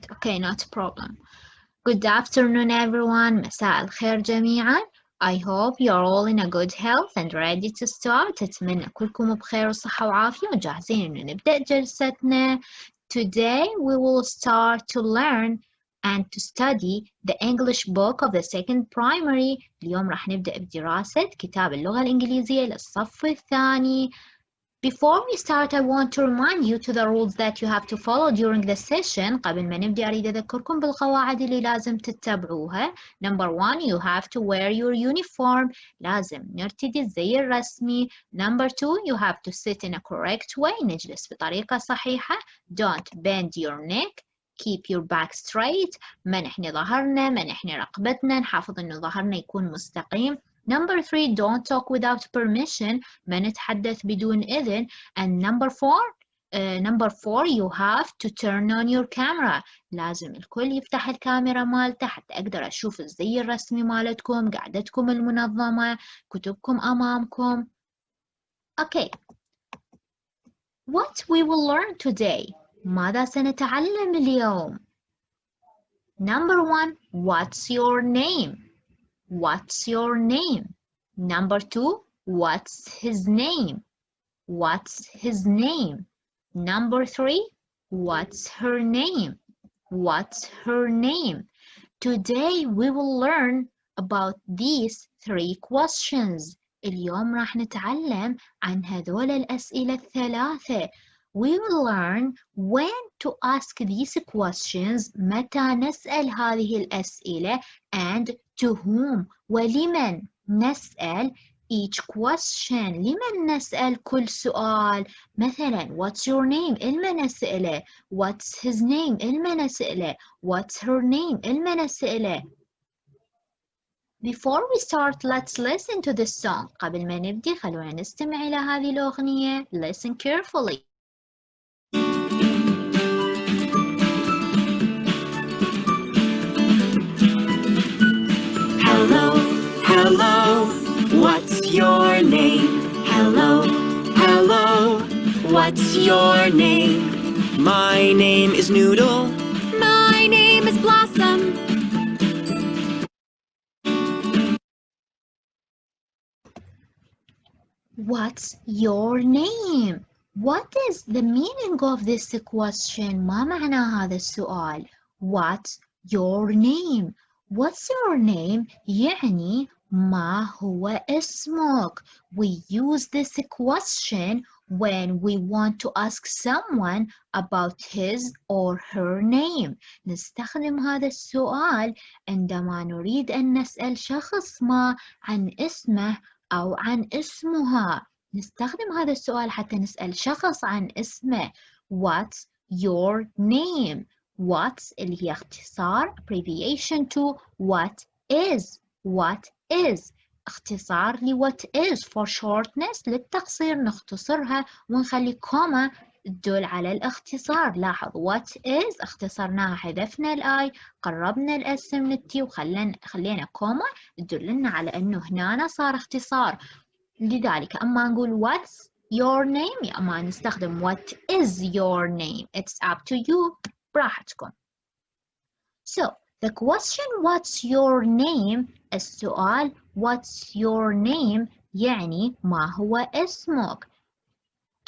it. Okay, not a problem. Good afternoon, everyone. مساء الخير جميعا. I hope you're all in a good health and ready to start. أتمنى كلكم بخير وصحة وعافية وجاهزين إنه نبدأ جلستنا. Today we will start to learn and to study the English book of the second primary. اليوم راح نبدأ بدراسة كتاب اللغة الإنجليزية للصف الثاني. Before we start, I want to remind you to the rules that you have to follow during the session. قبل ما نبدأ أريد أذكركم بالقواعد اللي لازم تتبعوها. Number 1, you have to wear your uniform. لازم نرتدي الزي الرسمي. Number 2, you have to sit in a correct way. نجلس بطريقة صحيحة. Don't bend your neck. Keep your back straight. ما نحني ظهرنا، ما نحني رقبتنا. نحافظ إنه ظهرنا يكون مستقيم. Number 3, don't talk without permission. ما نتحدث بدون إذن. And number 4, you have to turn on your camera. لازم الكل يفتح الكاميرا مالته حتى أقدر أشوف الزي الرسمي مالتكم، قعدتكم المنظمة، كتبكم أمامكم. Okay. What we will learn today. ماذا سنتعلم اليوم؟ Number 1, what's your name? What's your name? Number 2, what's his name? What's his name? Number 3, what's her name? What's her name? Today we will learn about these 3 questions. اليوم راح نتعلم عن هذول الأسئلة الثلاثة. We will learn when to ask these questions, متى نسأل هذه الأسئلة, and to whom, ولمن نسأل each question. لمن نسأل كل سؤال؟ مثلا what's your name؟ إلمن نسأله. What's his name؟ إلمن نسأله. What's her name؟ إلمن نسأله. Before we start, let's listen to this song. قبل ما نبدي خلونا نستمع إلى هذه الأغنية. Listen carefully. Hello, hello, what's your name? Hello, hello, what's your name? My name is Noodle. My name is Blossom. What's your name? What is the meaning of this question? ما معنى هذا السؤال؟ What's your name? What's your name? يعني ما هو اسمك? We use this question when we want to ask someone about his or her name. نستخدم هذا السؤال عندما نريد أن نسأل شخص ما عن اسمه أو عن اسمها. نستخدم هذا السؤال حتى نسأل شخص عن اسمه. What's your name? What's اللي هي اختصار abbreviation to what is. What is اختصار ل what is for shortness. للتقصير نختصرها ونخلي كوما تدل على الاختصار. لاحظ what is اختصرناها، حذفنا الاي، قربنا الاسم من التي وخلينا كوما تدلنا على انه هنا صار اختصار. لذلك اما نقول what's your name يا اما نستخدم what is your name. It's up to you. براحتكم. So the question what's your name، السؤال what's your name يعني ما هو اسمك.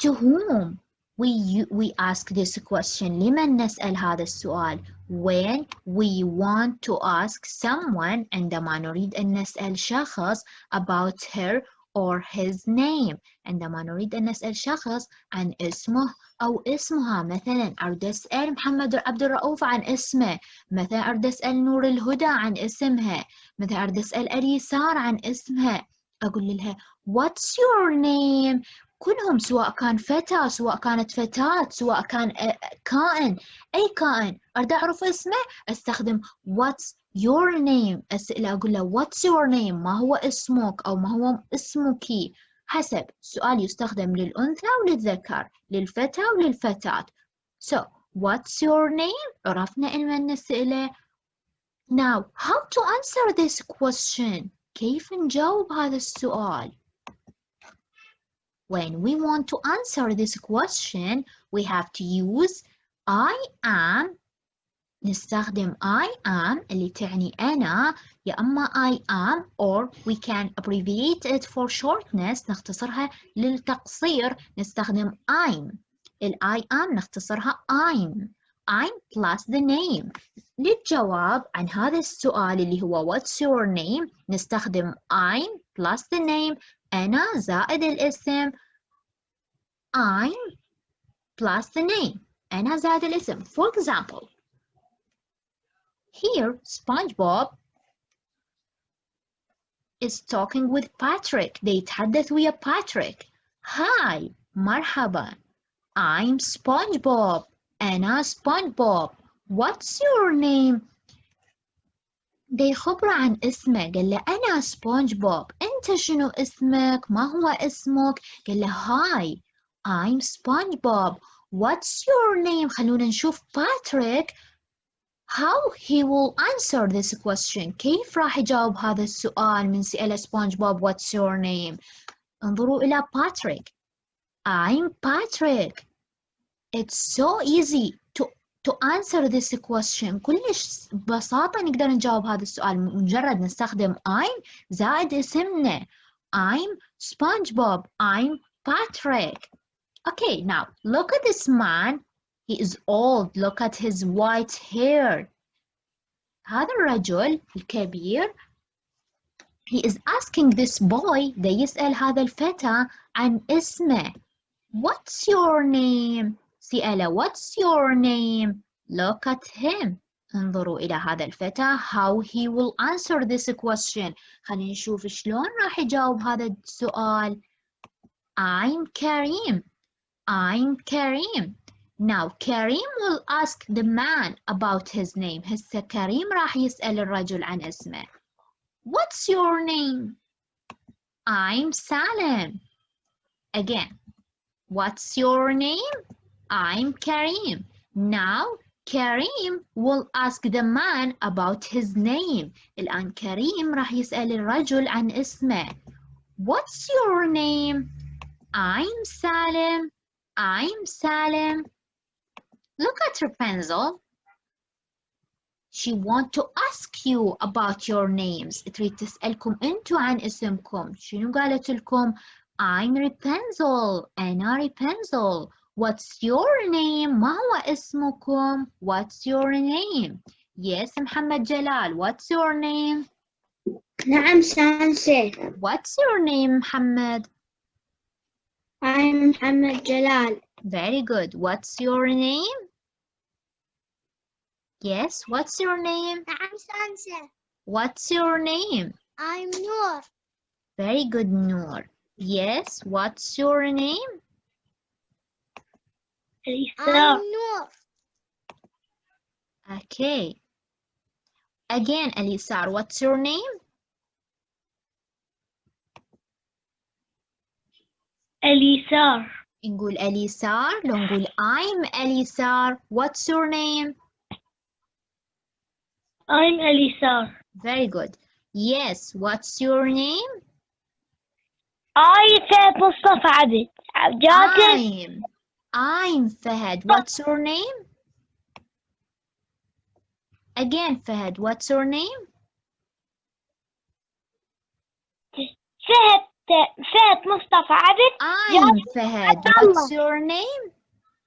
To whom we ask this question. لمن نسأل هذا السؤال؟ When we want to ask someone، عندما نريد أن نسأل شخص about her or his name، عندما نريد أن نسأل شخص عن اسمه أو اسمها. مثلا أريد أسأل محمد عبد الرؤوف عن اسمه، مثلا أريد أسأل نور الهدى عن اسمها، مثلا أريد أسأل اليسار عن اسمها. أقول لها what's your name؟ كلهم سواء كان فتى سواء كانت فتاة سواء كان كائن، أي كائن أريد أعرف اسمه استخدم what's your name. أسأله أقول له what's your name؟ ما هو اسمك أو ما هو اسمك. حسب السؤال يستخدم للأنثى وللذكر، للفتى وللفتاة. So what's your name؟ عرفنا إلمن نسأله. Now how to answer this question؟ كيف نجاوب هذا السؤال؟ When we want to answer this question, we have to use I am نستخدم I am اللي تعني أنا، يا أما I am or we can abbreviate it for shortness نختصرها للتقصير نستخدم I'm. ال I am نختصرها I'm plus the name. للجواب عن هذا السؤال اللي هو what's your name نستخدم I'm plus the name أنا زائد الاسم I'm plus the name أنا زائد الاسم. For example, here SpongeBob is talking with Patrick. they يتحدث ويا Patrick. Hi, مرحبا. I'm SpongeBob. أنا SpongeBob. What's your name? they يخبره عن اسمه. قال له أنا SpongeBob. أنت شنو اسمك؟ ما هو اسمك؟ قال له Hi, I'm SpongeBob. What's your name? خلونا نشوف Patrick how he will answer this question. كيف راح يجاوب هذا السؤال من سأله سبونج بوب what's your name. انظروا إلى Patrick. I'm Patrick. It's so easy to answer this question. كلش ببساطة نقدر نجاوب هذا السؤال مجرد نستخدم I'm زائد اسمنا. I'm SpongeBob. I'm Patrick. Okay, now look at this man. He is old. Look at his white hair. هذا الرجل الكبير he is asking this boy ده يسأل هذا الفتى عن اسمه. What's your name? سأله what's your name? Look at him. انظروا إلى هذا الفتى how he will answer this question. خلينا نشوف شلون راح يجاوب هذا السؤال. I'm Karim. I'm Karim. Now Karim will ask the man about his name. هسه كريم راح يسأل الرجل عن اسمه. What's your name? I'm Salim. Again. What's your name? I'm Karim. Now Karim will ask the man about his name. الآن كريم راح يسأل الرجل عن اسمه. What's your name? I'm Salim. I'm Salim. Look at Rapunzel. She wants to ask you about your names. تريد تسألكم أنتوا عن اسمكم. شنو قالت لكم؟ I'm Rapunzel. أنا Rapunzel. What's your name? ما هو اسمكم؟ What's your name? Yes, محمد جلال. What's your name? نعم سانسي. What's your name, محمد? I'm محمد جلال. Very good. What's your name? Yes, what's your name? نعم سانسي. What's your name? I'm نور. Very good, Noor. Yes, what's your name? I'm نور. Okay. Again, Elisar, what's your name? إليسار. نقول Elisar. لو نقول I'm Elisar. What's your name? I'm إليسار. Very good. Yes, what's your name? I فهد مصطفى عبد. جاسم. I'm Fahad. What's your name? Again, Fahad, what's your name? فهد مصطفى عبد. I'm Fahad. What's your name?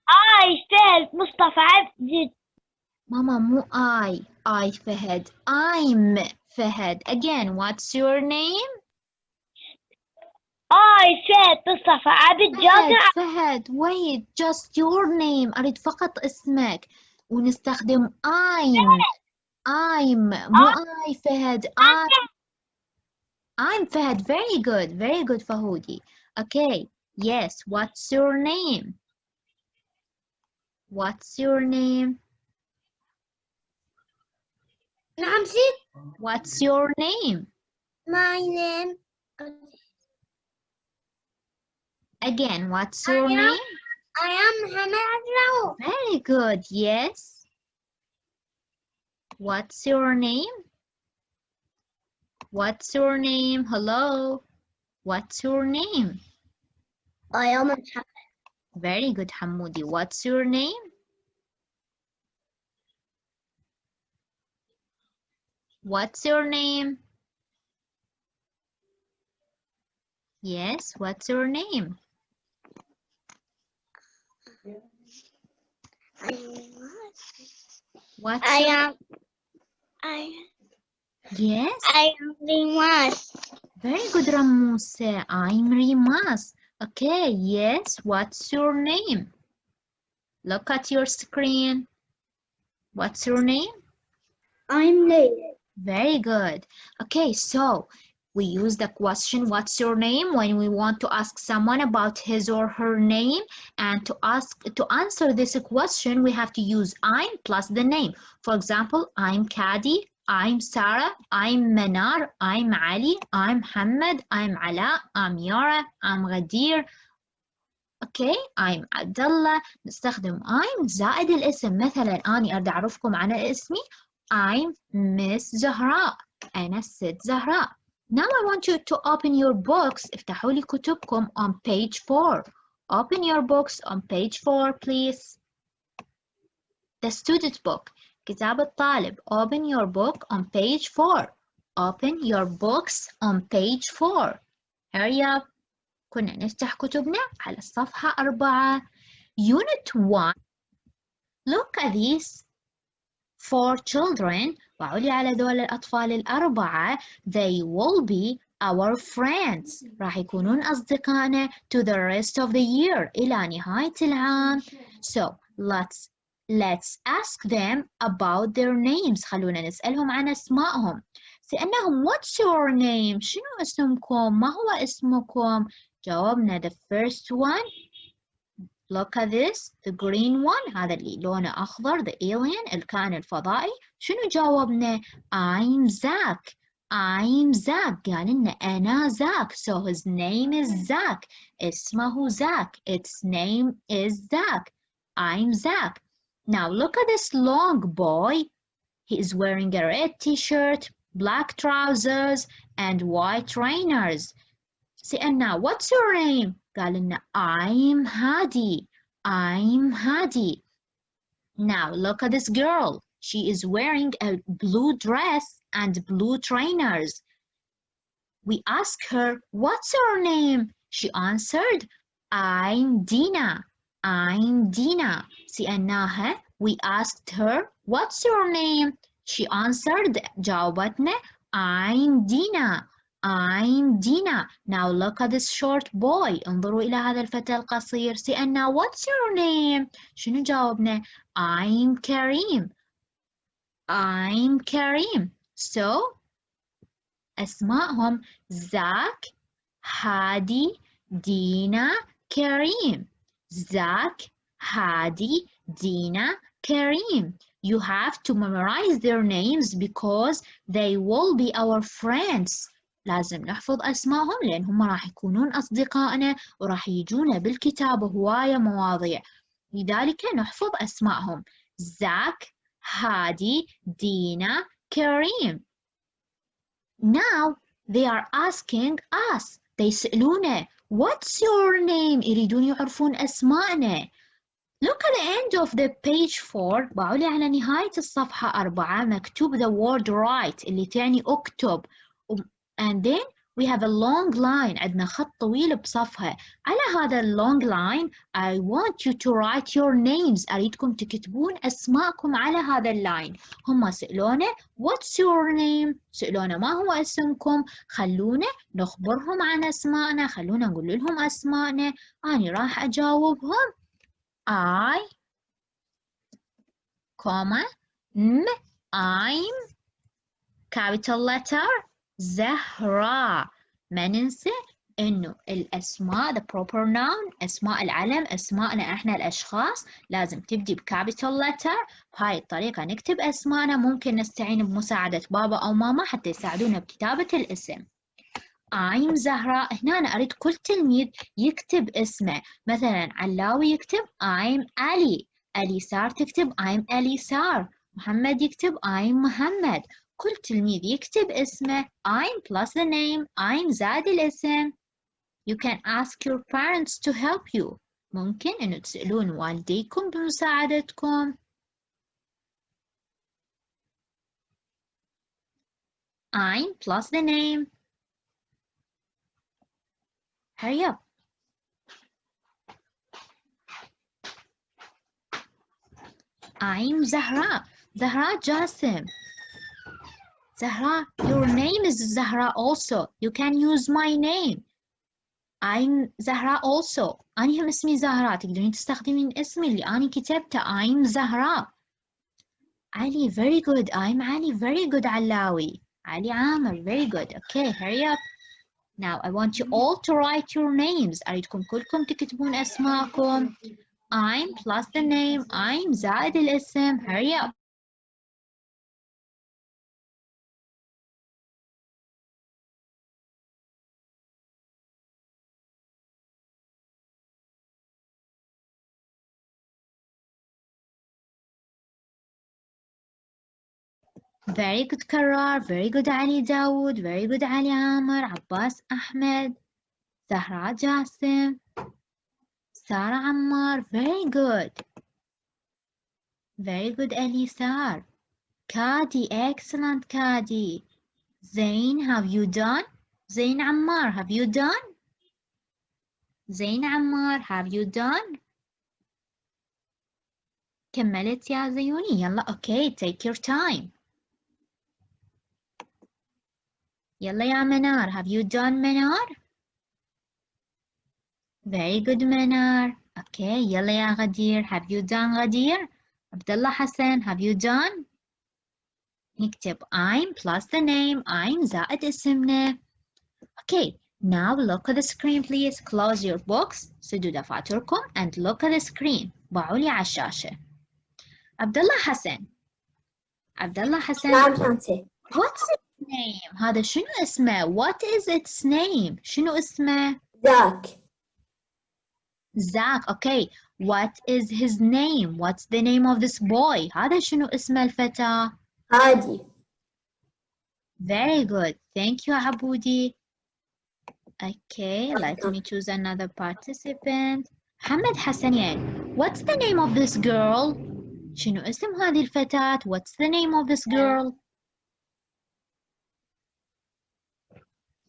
I فهد مصطفى عبد. Mama, مو I Fahad. I'm Fahad. Again, what's your name? I فهد مصطفى عبد. جاسم. Fahad, wait, just your name. أريد فقط اسمك. ونستخدم I'm مو I Fahad. I'm Fahad. Very good, Fahudi. Okay, yes, what's your name? What's your name? نعم ست. What's your name? My name. Again, what's your name? I am محمد رؤوف. Very good, yes. What's your name? What's your name? Hello. What's your name? I am محمد. Very good, Hamoudi. What's your name? What's your name? Yes, what's your name? What's I your... am Yes, Rimas. very good, Ramuse. I'm Rimas. Okay, yes, what's your name? Look at your screen. What's your name? I'm Layla. Very good. Okay, so we use the question, what's your name, when we want to ask someone about his or her name. And to answer this question, we have to use I'm plus the name. For example, I'm Kadi, I'm Sarah, I'm Manar, I'm Ali, I'm Hamad, I'm Ala, I'm Yara, I'm Ghadir. اوكي I'm عبدالله. نستخدم I'm زائد الاسم. مثلا أنا أريد أعرفكم عن اسمي I'm Miss زهراء. أنا الست زهراء. Now I want you to open your books. افتحوا لي كتبكم on page 4. Open your books on page 4 please. The student book. كتاب الطالب. Open your book on page 4. Open your books on page 4. Hurry up. كنا نفتح كتبنا على الصفحة 4. Unit 1. Look at these 4 children. وعلي على دول الأطفال الأربعة. They will be our friends. راح يكونون أصدقائنا to the rest of the year. إلى نهاية العام. So let's ask them about their names. خلونا نسألهم عن أسمائهم. سألناهم what's your name? شنو اسمكم؟ ما هو اسمكم؟ جاوبنا the first one. Look at this, the green one. هذا اللي لونه أخضر, the alien, الكائن الفضائي. شنو جاوبنا؟ I'm Zach. I'm Zach. قال لنا أنا Zach. So his name is Zach. اسمه Zach. Its name is Zach. I'm Zach. Now look at this long boy. He is wearing a red t-shirt, black trousers, and white trainers. سألنا what's your name؟ قال لنا I'm Hadi. I'm Hadi. Now look at this girl. She is wearing a blue dress and blue trainers. We asked her what's your name? She answered I'm Dina. I'm Dina. سألناها. We asked her what's your name? She answered جاوبتنا I'm Dina. I'm Dina. Now look at this short boy. انظروا إلى هذا الفتى القصير. سألنا what's your name? شنو جاوبنا؟ I'm Kareem. I'm Kareem. So أسمائهم زاك, هادي, دينا, كريم. زاك, هادي, دينا, كريم. You have to memorize their names because they will be our friends. لازم نحفظ أسمائهم لأن هم راح يكونون أصدقائنا وراح يجونا بالكتابة هواية مواضيع. لذلك نحفظ أسمائهم. زاك, هادي, دينا, كريم. Now they are asking us. They يسألونا what's your name? يريدون يعرفون أسماءنا. Look at the end of the page 4. بعولي على نهاية الصفحة 4 مكتوب the word write اللي تعني اكتب. And then we have a long line. عندنا خط طويل بصفحة. على هذا long line I want you to write your names. أريدكم تكتبون أسماءكم على هذا اللاين. هم سألونا what's your name؟ سألونا ما هو اسمكم؟ خلونا نخبرهم عن أسمائنا. خلونا نقول لهم أسمائنا. أنا راح أجاوبهم I, comma, I'm, capital letter, زهراء. ما ننسى إنه الأسماء the proper noun أسماء العلم أسماءنا إحنا الأشخاص لازم تبدي بcapital letter. بهاي الطريقة نكتب أسماءنا. ممكن نستعين بمساعدة بابا أو ماما حتى يساعدونا بكتابة الاسم. I'm زهراء. هنا أنا أريد كل تلميذ يكتب اسمه. مثلا علاوي يكتب I'm علي. أليسار تكتب I'm أليسار. محمد يكتب I'm محمد. كل تلميذ يكتب اسمه I'm plus the name I'm زائد الاسم. You can ask your parents to help you. ممكن إنه تسألون والديكم بمساعدتكم. I'm plus the name. Hurry up. I'm Zahra. Zahra Jassim. Zahra, your name is Zahra also. You can use my name. I'm Zahra also. أنا هم اسمي زهرة. تقدرين تستخدمين اسمي اللي أنا كتبته. I'm Zahra. Ali, very good. I'm Ali, very good. Alawi. Ali Amr, very good. Okay, hurry up. Now I want you all to write your names. أريدكم كلكم تكتبون أسماءكم. I'm plus the name. I'm زائد الاسم. Hurry up. Very good Karar, very good Ali Dawood, very good Ali Amr, Abbas Ahmed, Zahra Jassim, Sarah Ammar, very good. Very good Elisar. Kadi, excellent Kadi. Zain, have you done? Zain Ammar, have you done? Zain Ammar, have you done? كملت يا زيوني يلا okay take your time. يلا يا منار, have you done منار? Very good منار. Okay, يلا يا غدير, have you done غدير? عبد الله حسن, have you done? نكتب I'm plus the name, I'm زائد اسمنا. Okay, now look at the screen please. Close your books, سدوا دفاتركم and look at the screen. ضعوا لي على الشاشة. عبد الله حسن. عبد الله حسن. نعم أنتي. What's its name? هذا شنو اسمه? What is its name? شنو اسمه؟ ذاك. Zach. Okay. What is his name? What's the name of this boy? هذا شنو اسمه الفتى؟ هادي. Very good. Thank you عبودي. Okay, let me choose another participant. محمد حسنين. What's the name of this girl? شنو اسم هذه الفتاة؟ What's the name of this girl?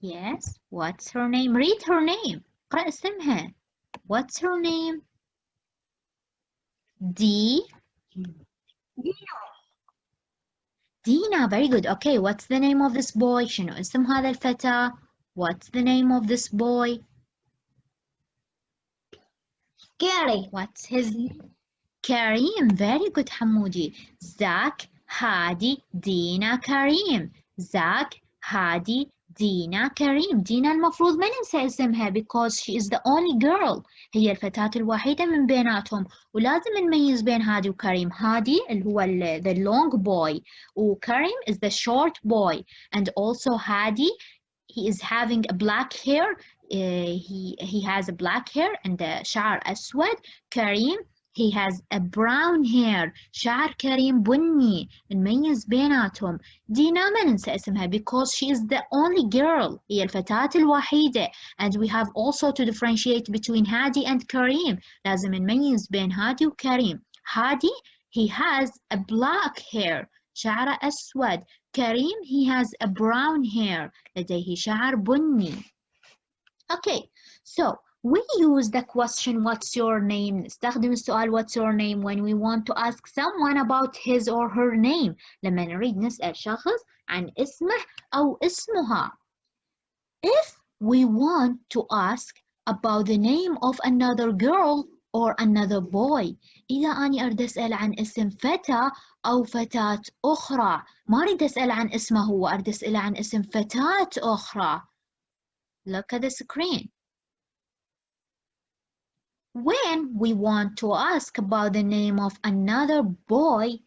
Yes, what's her name? Read her name. اقرأ اسمها. What's her name? Dina, very good. Okay, what's the name of this boy? شنو اسم هذا الفتى? What's the name of this boy? Gary. What's his name? Kareem, very good حمودي. Zach, Hadi, Dina, Kareem. Zach, Hadi, Dina, Kareem. دينا المفروض ما ننسى اسمها because she is the only girl. هي الفتاة الوحيدة من بيناتهم ولازم نميز بين هادي وكريم. هادي اللي هو the long boy وكريم is the short boy and also Hadi he is having a black hair. He has a black hair and شعر أسود. Kareem he has a brown hair. شعر كريم بني. نميز بيناتهم. دينا ما ننسى اسمها because she is the only girl. هي الفتاة الوحيدة. And we have also to differentiate between هادي and كريم. لازم نميز بين هادي وكريم. هادي he has a black hair. شعره أسود. كريم he has a brown hair. لديه شعر بني. Okay, so we use the question what's your name. نستخدم السؤال what's your name when we want to ask someone about his or her name. لما نريد نسأل شخص عن اسمه أو اسمها. If we want to ask about the name of another girl or another boy. إذا أنا أريد أسأل عن اسم فتى أو فتاة أخرى. ما أريد أسأل عن اسمه هو. أريد أسأل عن اسم فتاة أخرى. Look at the screen. When we want to ask about the name of another boy,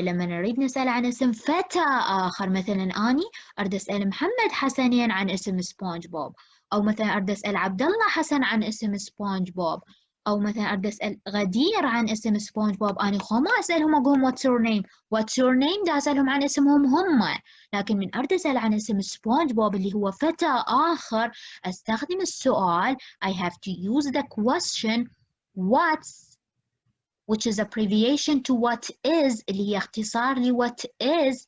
لما نريد نسأل عن اسم فتى آخر مثلا أني أريد أسأل محمد حسنين عن اسم سبونج بوب أو مثلا أريد أسأل عبد الله حسن عن اسم سبونج بوب أو مثلا أريد أسأل غدير عن اسم سبونج بوب أنا ما أسألهم أقولهم what's your name دا أسألهم عن اسمهم هم لكن من أريد أسأل عن اسم سبونج بوب اللي هو فتى آخر أستخدم السؤال I have to use the question what's which is abbreviation to what is اللي هي اختصار ل what is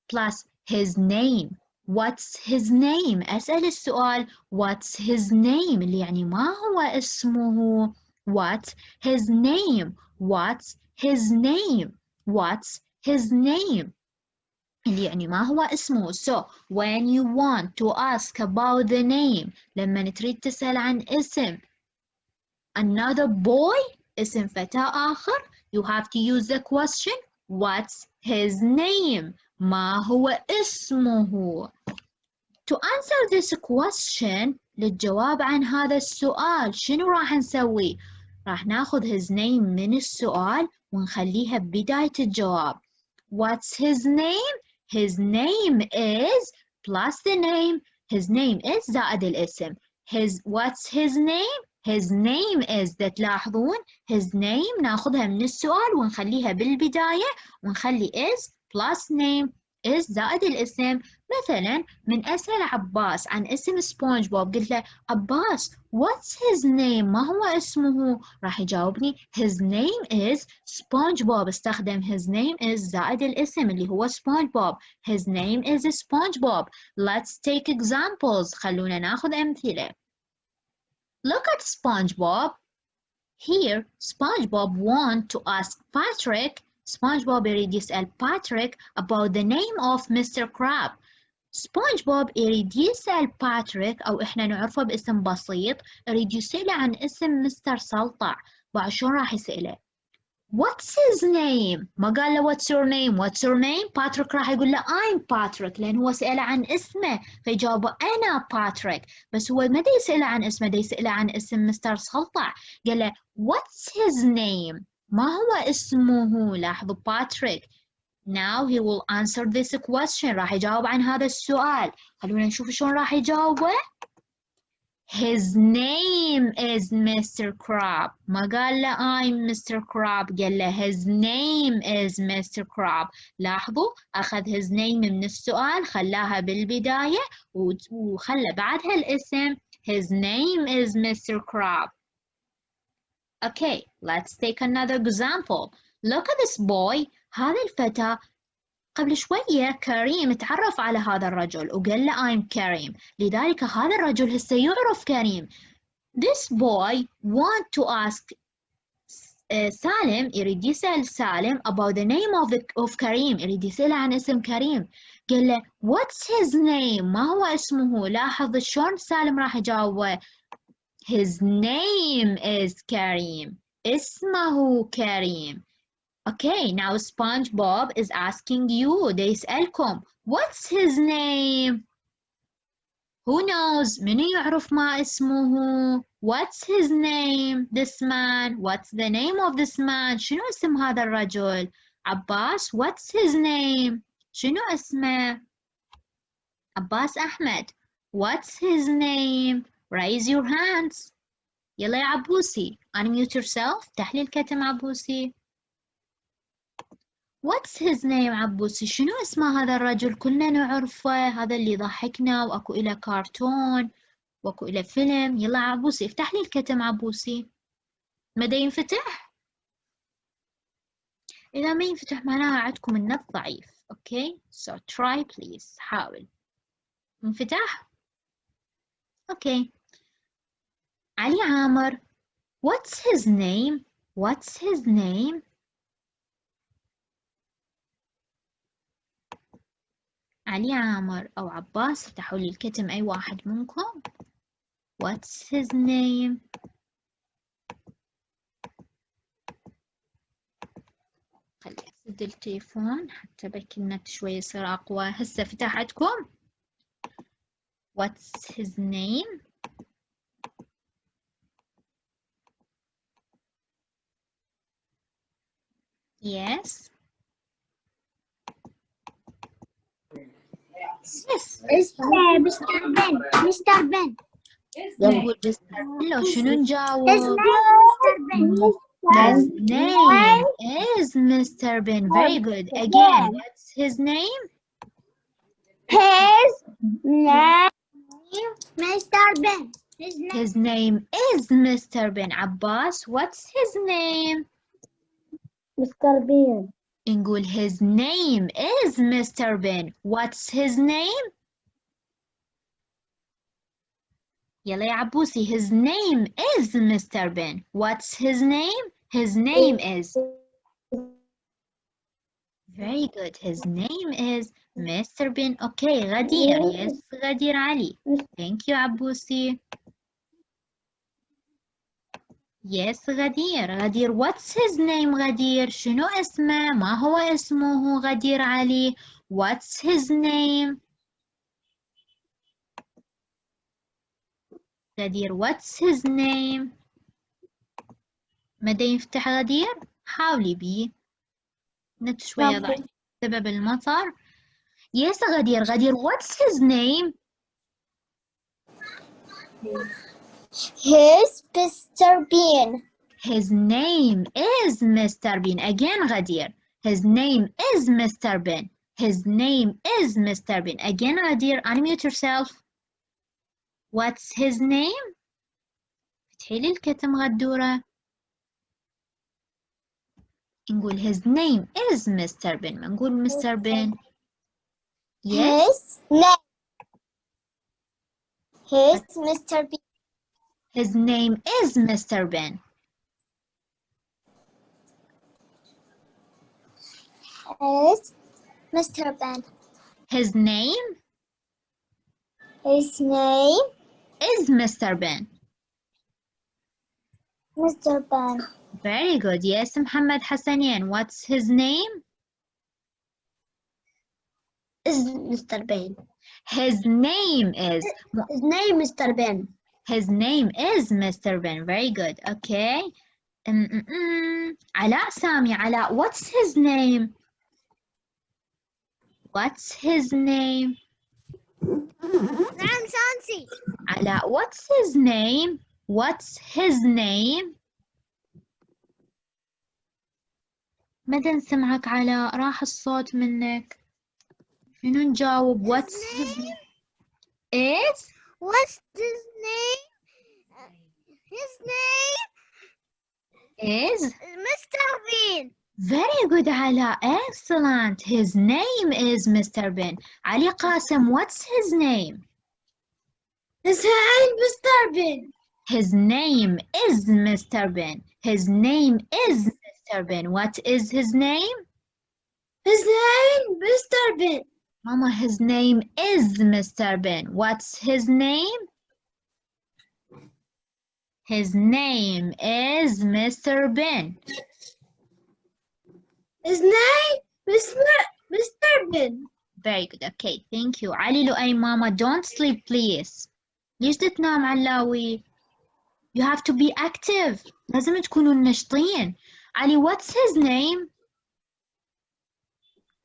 plus his name. What's his name؟ أسأل السؤال what's his name اللي يعني ما هو اسمه. What's his name? What's his name? What's his name؟ اللي يعني ما هو اسمه. So when you want to ask about the name لما تريد تسأل عن اسم another boy اسم فتى آخر you have to use the question what's his name؟ ما هو اسمه. To answer this question للجواب عن هذا السؤال شنو راح نسوي؟ راح ناخذ his name من السؤال ونخليها بداية الجواب. What's his name? His name is plus the name. His name is زائد الاسم. What's his name? His name is ده تلاحظون his name ناخذها من السؤال ونخليها بالبداية ونخلي is plus name. is زائد الاسم. مثلا من أسأل عباس عن اسم سبونج بوب قلت له عباس what's his name؟ ما هو اسمه؟ راح يجاوبني his name is سبونج بوب. استخدم his name is زائد الاسم اللي هو سبونج بوب. his name is سبونج بوب. Let's take examples. خلونا ناخذ أمثلة. Look at SpongeBob. Here SpongeBob want to ask Patrick. SpongeBob يريد يسأل Patrick about the name of Mr. Crab. SpongeBob يريد يسأل باتريك أو إحنا نعرفه باسم بسيط يريد يسأله عن اسم مستر سلطع. بعد شلون راح يسأله؟ What's his name؟ ما قال له what's your name؟ what's your name؟ باتريك راح يقول له I'm Patrick لأن هو سأله عن اسمه فيجاوبه أنا باتريك. بس هو ما دا يسأله عن اسمه دا يسأله عن اسم مستر سلطع. قال له what's his name؟ ما هو اسمه؟ لاحظوا باتريك. Now he will answer this question. راح يجاوب عن هذا السؤال. خلونا نشوف شلون راح يجاوبه. His name is Mr. Crab. ما قال له I'm Mr. Crab. قال له his name is Mr. Crab. لاحظوا أخذ his name من السؤال خلاها بالبداية وخلى بعدها الاسم. His name is Mr. Crab. Okay, let's take another example. Look at this boy. هذا الفتى قبل شوية كريم تعرف على هذا الرجل وقال له I'm كريم. لذلك هذا الرجل هسه يعرف كريم. This boy want to ask سالم يريد يسأل سالم about the name of كريم. يريد يسأل عن اسم كريم. قال له what's his name؟ ما هو اسمه؟ لاحظ شلون سالم راح يجاوبه. His name is كريم. اسمه كريم. Okay, now SpongeBob is asking you. دا يسألكم what's his name؟ Who knows؟ منو يعرف ما اسمه؟ What's his name? This man. What's the name of this man؟ شنو اسم هذا الرجل؟ عباس what's his name؟ شنو اسمه؟ عباس أحمد what's his name؟ Raise your hands. يلا يا عبوسي unmute yourself. تحليل الكتم عبوسي. What's his name عبوسي؟ شنو اسمه هذا الرجل؟ كلنا نعرفه. هذا اللي يضحكنا وأكو إله كرتون وأكو إله فيلم. يلا عبوسي افتح لي الكتم عبوسي. مدى ينفتح؟ إذا ما ينفتح معناها عندكم النت ضعيف. Okay, so try please. حاول. انفتح؟ Okay. علي عامر. What's his name؟ What's his name؟ علي عامر أو عباس افتحوا لي الكتم أي واحد منكم. What's his name؟ خلي أسد التليفون حتى بكي النت شوي يصير أقوى. هسه فتحتكم. What's his name؟ Yes. Yes. Mr. Ben. Mr. Ben. نقول بس لو شنو نجاوب؟ His name. His name is Mr. Ben. Very good. Again, what's his name? His name. Mr. Ben. His name is Mr. Ben. Abbas, what's his name? Mr. Ben. نقول his name is Mr. Ben. What's his name? يلا يا عبوسي. His name is Mr. Ben. What's his name? His name is. Very good. His name is Mr. Ben. Okay, غدير. Yes, غدير علي. Thank you عبوسي. Yes غدير. غدير what's his name غدير؟ شنو اسمه؟ ما هو اسمه غدير علي؟ What's his name؟ غدير what's his name؟ مدى يفتح غدير؟ حاولي بيه. نت شوية ضعيف بسبب المطر. Yes غدير. غدير what's his name؟ His Mr. Ben. His name is Mr. Bean. Again غدير. His name is Mr. Ben. His name is Mr. Ben. Again غدير. Unmute yourself. What's his name? فتحي لي الكتم غدورة. نقول his name is Mr. Ben. ما نقول Mr. Ben. Yes. His Mr. Ben. His name is Mr. Ben. His Mr. Ben. His name His name is Mr. Ben. Mr. Ben. Very good. Yes, Muhammad Hassanian. What's his name? Is Mr. Ben. His name is. His name Mr. Ben. His name is Mr. Ben. Very good. Okay. علاء سامي. علاء, what's his name? What's his name? نعم شانسي. علاء, what's his name? What's his name? مدى نسمعك علاء؟ راح الصوت منك. شنو نجاوب؟ What's his name? Is? What's his name? His name Is? Mr. Ben. Very good علاء. Excellent. His name is Mr. Ben. علي قاسم, what's his name? His name Mr. Ben. His name is Mr. Ben. His name is Mr. Ben. What is his name? His name Mr. Ben. Mama, his name is Mr. Ben. What's his name? His name is Mr. Ben. His name Mr. Ben. Very good. Okay, thank you. علي لؤي ماما, don't sleep please. ليش تنام علاوي؟ You have to be active. لازم تكونوا نشطين. علي, what's his name?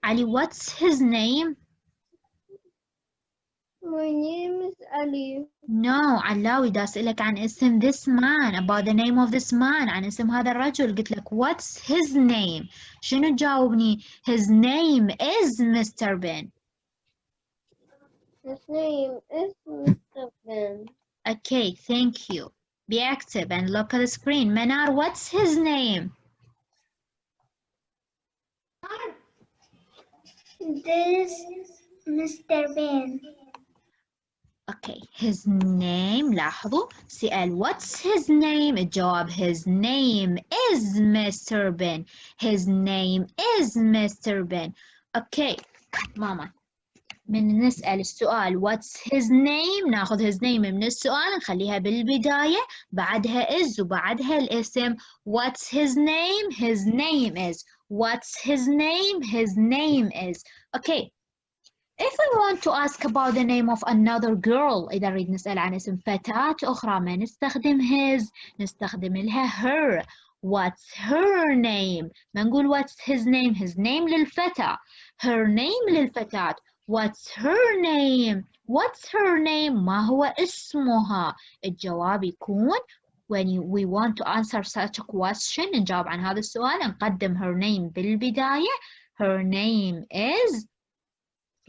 علي, what's his name? My name is Ali. No, علاوي دا أسألك عن اسم this man, about the name of this man, عن اسم هذا الرجل. قلت لك what's his name? شنو تجاوبني؟ His name is Mr. Ben. His name is Mr. Ben. Okay, thank you. Be active and look at the screen. Manar, what's his name? This Mr. Ben. Okay, his name. لاحظوا سأل what's his name؟ الجواب his name is Mr. Ben. His name is Mr. Ben. Okay, ماما من نسأل السؤال what's his name ناخذ his name من السؤال نخليها بالبداية بعدها is وبعدها الاسم. What's his name? His name is. What's his name? His name is. Okay. If we want to ask about the name of another girl, إذا نريد نسأل عن اسم فتاة أخرى ما نستخدم his, نستخدم لها her. What's her name? ما نقول what's his name? His name للفتاة. Her name للفتاة. What's her name? What's her name? ما هو اسمها؟ الجواب يكون when we want to answer such a question نجاوب عن هذا السؤال نقدم her name بالبداية. Her name is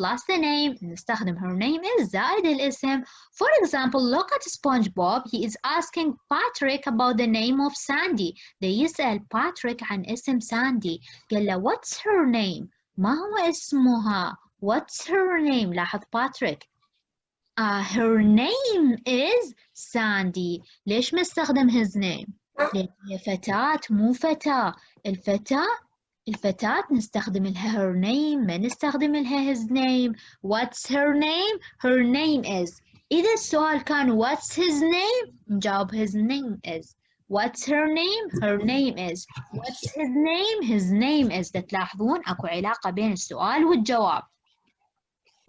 plus the name نستخدم her name is زائد الاسم. For example, look at SpongeBob. He is asking Patrick about the name of Sandy. ده يسأل باتريك عن اسم ساندي. قال له what's her name؟ ما هو اسمها؟ What's her name؟ لاحظ باتريك. Her name is Sandy. ليش ما استخدم his name؟ لأن هي فتاة مو فتاة. الفتاة نستخدم لها her name ما نستخدم لها his name. What's her name? Her name is. إذا السؤال كان what's his name؟ نجاوب his name is. What's her name? Her name is. What's his name? His name is. تلاحظون أكو علاقة بين السؤال والجواب.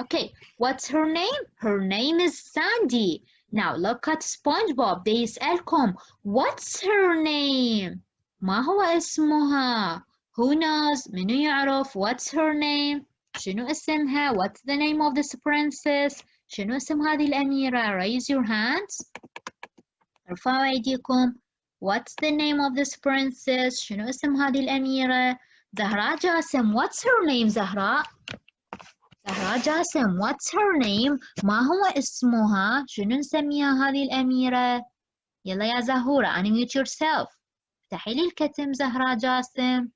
Okay, what's her name? Her name is Sandy. Now look at SpongeBob. They يسألكم what's her name? ما هو اسمها? Who knows? منو يعرف? What's her name? شنو اسمها? What's the name of this princess? شنو اسم هذه الأميرة? Raise your hands. ارفعوا أيديكم. What's the name of this princess? شنو اسم هذه الأميرة؟ زهراء جاسم. What's her name زهراء؟ زهراء جاسم. What's her name؟ ما هو اسمها؟ شنو نسميها هذه الأميرة؟ يلا يا زهورة unmute yourself. افتحي لي الكتم زهراء جاسم.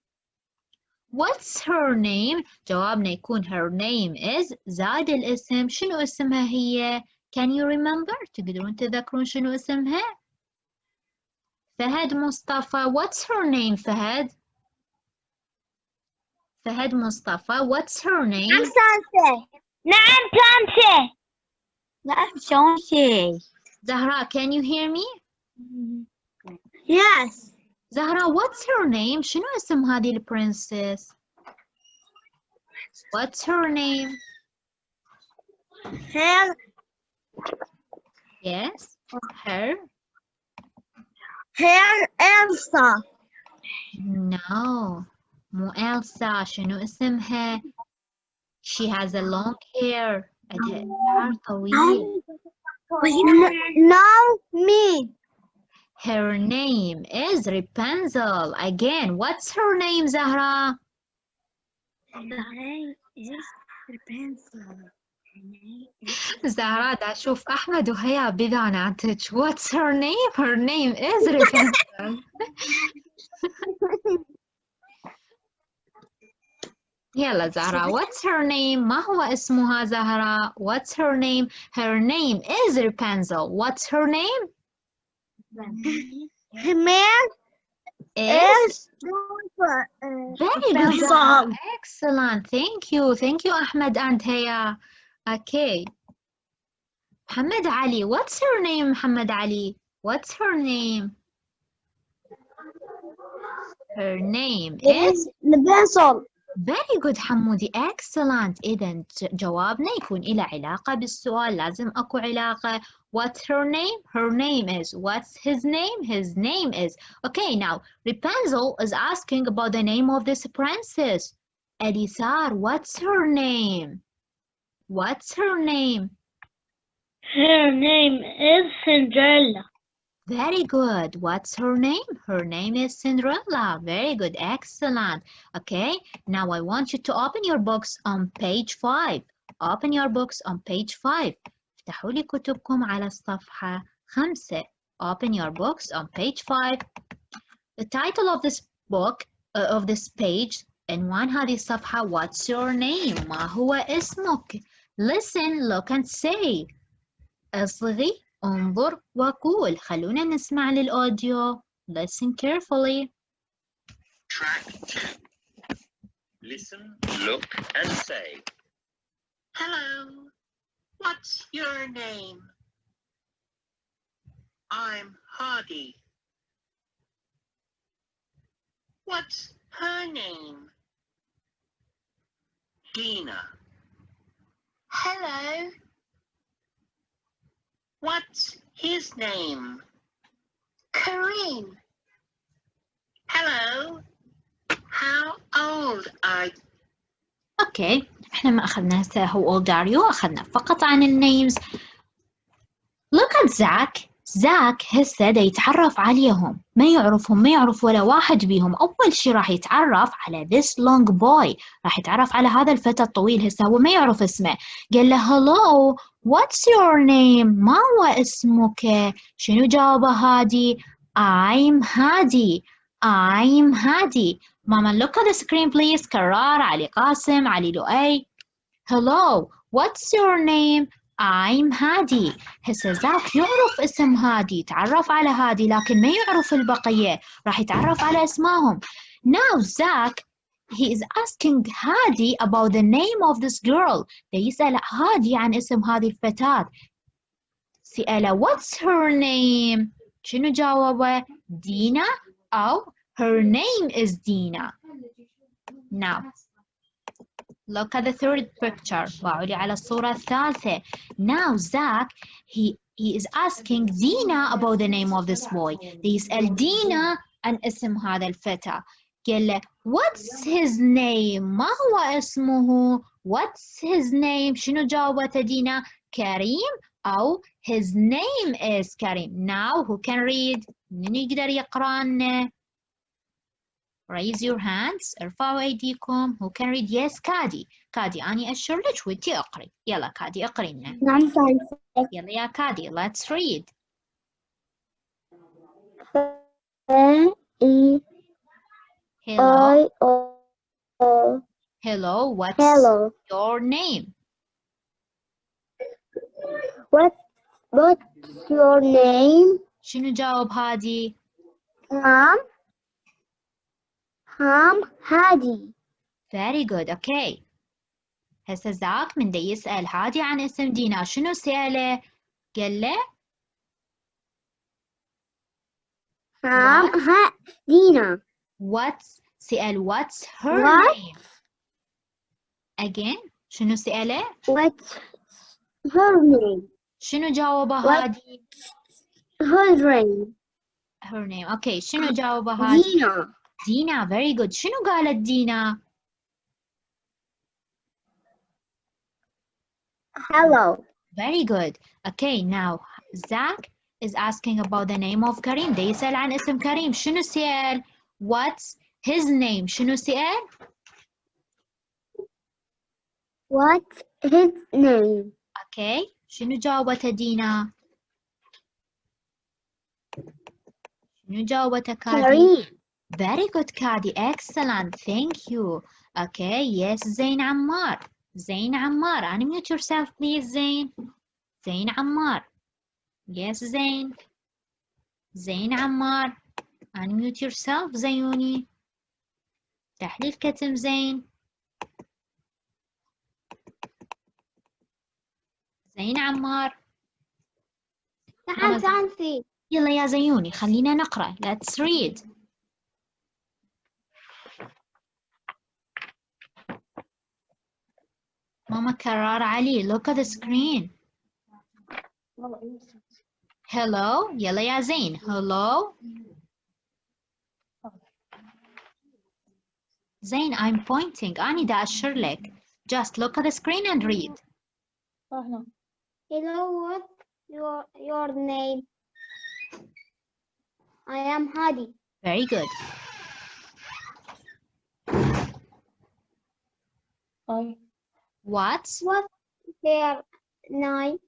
What's her name؟ جوابنا يكون her name is زائد الاسم. شنو اسمها هي؟ Can you remember؟ تقدرون تذكرون شنو اسمها؟ فهد مصطفى. What's her name فهد؟ فهد مصطفى. What's her name؟ نعم سانسي. نعم سانسي. نعم سانسي. زهراء, can you hear me? Yes. زهراء, what's her name? شنو اسم هذه البرنسس؟ What's her name? Her. Yes. Her? Her Elsa. No. مو إلسا. شنو اسمها؟ She has a long hair. عندها شعر طويل. No, me. Her name is Rapunzel. Again, what's her name, Zahra? The name is Rapunzel. زهراء دا أشوف أحمد وهيا بذاناتك. What's her name? Her name is Rapunzel. يلا زهراء, what's her name? ما هو اسمها زهراء? What's her name? Her name is Rapunzel. What's her name? Her name is very good. Zahra. Excellent. Thank you. Thank you, Ahmed and Heya. Okay. Muhammad Ali. What's her name, Muhammad Ali? What's her name? Her name is Rapunzel. Very good حمودي. Excellent. إذا جوابنا يكون إلى علاقة بالسؤال. لازم أكو علاقة. What's her name? Her name is. What's his name? His name is. Okay, now Rapunzel is asking about the name of this princess. Elisar, what's her name? What's her name? Her name is Cinderella. Very good. What's her name? Her name is Cinderella. Very good. Excellent. Okay, now I want you to open your books on page 5. Open your books on page 5. افتحوا لي كتبكم على الصفحة 5. Open your books on page 5. The title of this book, of this page, عنوان هذه الصفحة, what's your name? ما هو اسمك? Listen, look and say. اصغي, انظر وقول. خلونا نسمع للأوديو. Listen carefully. Track 2. Listen, look and say. Hello. What's your name? I'm Hardy. What's her name? Dina. Hello. What's his name? Kareem. Hello. How old are you? Okay, احنا ما أخذنا هسه how old are you. أخذنا فقط عن الnames. Look at Zach. زاك هسه دا يتعرف عليهم، ما يعرفهم، ما يعرف ولا واحد بيهم. أول شي راح يتعرف على this long boy، راح يتعرف على هذا الفتى الطويل. هسه هو ما يعرف اسمه، قال له hello what's your name؟ ما هو اسمك؟ شنو جاوبه هادي؟ I'm هادي. I'm هادي. ماما look at the screen please. كرار، علي قاسم، علي لؤي. hello what's your name؟ I'm هادي. هسه زاك يعرف اسم هادي، تعرف على هادي، لكن ما يعرف البقية، راح يتعرف على اسمائهم. Now Zach he is asking هادي about the name of this girl. يسأل هادي عن اسم هذه الفتاة. سأله what's her name؟ شنو جاوبه؟ دينا أو her name is Dina. Now look at the third picture. بعودي على الصورة الثالثة. Now Zach he is asking Dina about the name of this boy. يسأل دينا عن اسم هذا الفتى. قال له what's his name؟ ما هو اسمه؟ what's his name؟ شنو جاوبته دينا؟ كريم أو his name is كريم. Now who can read؟ من يقدر يقرأ لنا؟ Raise your hands. ارفعوا أيديكم. Who can read? Yes كادي. كادي أني أشر لك وأنتي أقري. يلا كادي أقري لنا. نعم ساينس. يلا يا كادي. Let's read. Hello. Hello. What's your name? What's your name? شنو جاوب هادي؟ I'm هادي. Very good. Okay. هسه زاك من دا يسأل هادي عن اسم دينا، شنو سأله؟ قال له دينا. سأل what's her name؟ Again. شنو سأله؟ What's her name؟ شنو جاوبه هادي؟ her name. Okay. شنو جاوبه هادي؟ دينا. Very good. شنو قالت دينا؟ Hello. Very good. Okay. Now Zach is asking about the name of Karim. دا يسأل عن اسم كريم. شنو سأل؟ What's his name؟ شنو سأل؟ What's his name؟ Okay. شنو جاوبته دينا؟ شنو جاوبته كادي؟ كريم. Very good كادي. Excellent. Thank you. Okay. Yes زين عمار. زين عمار. Unmute yourself please زين. زين عمار. Yes زين. زين عمار. Unmute yourself زيوني. تحليل كتم زين. زين عمار. تعال سانسي. يلا يا زيوني خلينا نقرأ. Let's read. ماما كرار علي. Look at the screen. Hello. يلا يا زين. Hello. زين I'm pointing. أنا دا أشر لك. Just look at the screen and read. Hello, what's your name? I am Hadi. Very good. What's her name?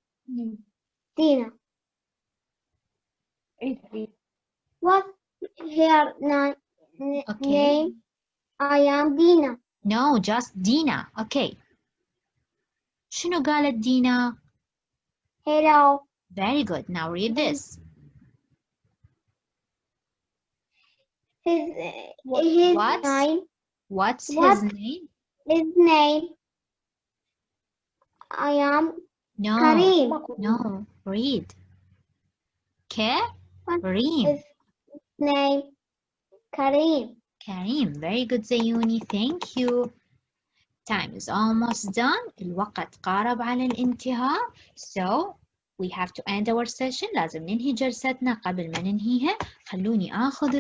Dina. What's her name? I am Dina. No, just Dina. Okay. شنو قالت دينا؟ Hello. Very good. Now read this. His What's name? What's his name? His name? I am No. Karim. No. Read. Karim. His name? Karim. Karim. Very good زيوني. Thank you. Time is almost done. الوقت قارب على الانتهاء. So we have to end our session. لازم ننهي جلستنا. قبل ما ننهيها خلوني آخذ